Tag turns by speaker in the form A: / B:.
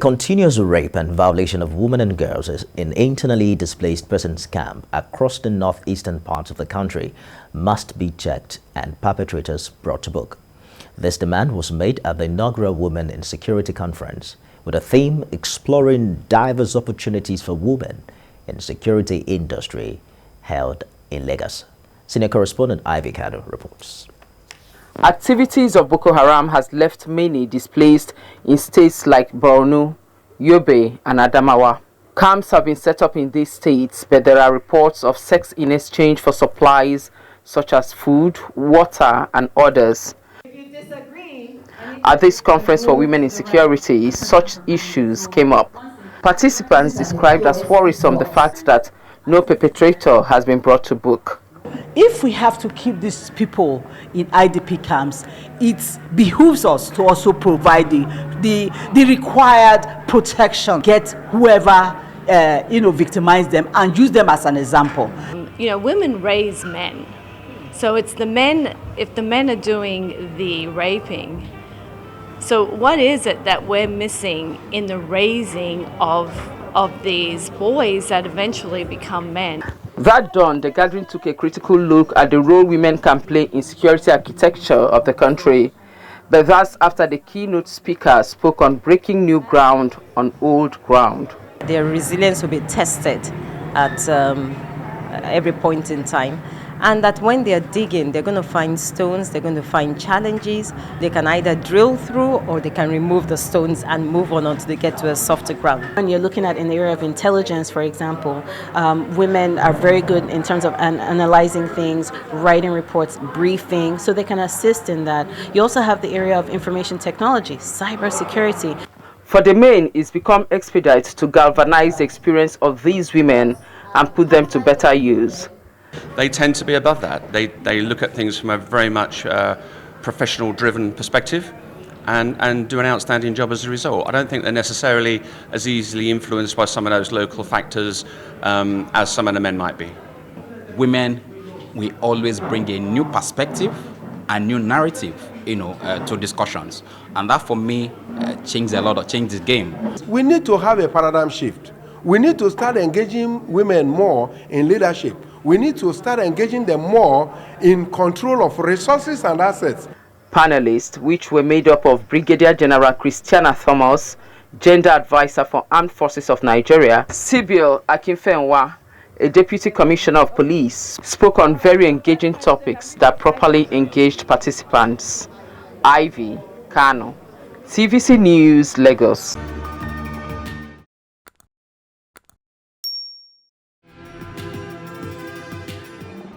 A: Continuous rape and violation of women and girls in internally displaced persons camp across the northeastern parts of the country must be checked and perpetrators brought to book. This demand was made at the inaugural Women in Security Conference with a theme exploring diverse opportunities for women in security industry held in Lagos. Senior correspondent Ivy Kado reports.
B: Activities of Boko Haram has left many displaced in states like Borno, Yobe and Adamawa. Camps have been set up in these states, but there are reports of sex in exchange for supplies such as food, water and others. At this conference for women in security, such issues came up. Participants described as worrisome the fact that no perpetrator has been brought to book.
C: If we have to keep these people in IDP camps, it behooves us to also provide the required protection, get whoever victimize them and use them as an example.
D: Women raise men, so it's the men. If the men are doing the raping, so what is it that we're missing in the raising of these boys that eventually become men?
B: That done, the gathering took a critical look at the role women can play in security architecture of the country. But that's after the keynote speaker spoke on breaking new ground on old ground.
E: Their resilience will be tested at every point in time. And that when they're digging, they're going to find stones, they're going to find challenges. They can either drill through or they can remove the stones and move on until they get to a softer ground.
F: When you're looking at an area of intelligence, for example, women are very good in terms of analyzing things, writing reports, briefing, so they can assist in that. You also have the area of information technology, cybersecurity.
B: For the men, it's become expedite to galvanize the experience of these women and put them to better use.
G: They tend to be above that. They look at things from a very much professional-driven perspective and do an outstanding job as a result. I don't think they're necessarily as easily influenced by some of those local factors as some of the men might be.
H: Women, we always bring a new perspective and new narrative, to discussions, and that for me changed the game.
I: We need to have a paradigm shift. We need to start engaging women more in leadership. We need to start engaging them more in control of resources and assets.
B: Panelists, which were made up of Brigadier General Christiana Thomas, Gender Advisor for Armed Forces of Nigeria, Sibyl Akinfenwa, a Deputy Commissioner of Police, spoke on very engaging topics that properly engaged participants. Ivy Kano, TVC News, Lagos.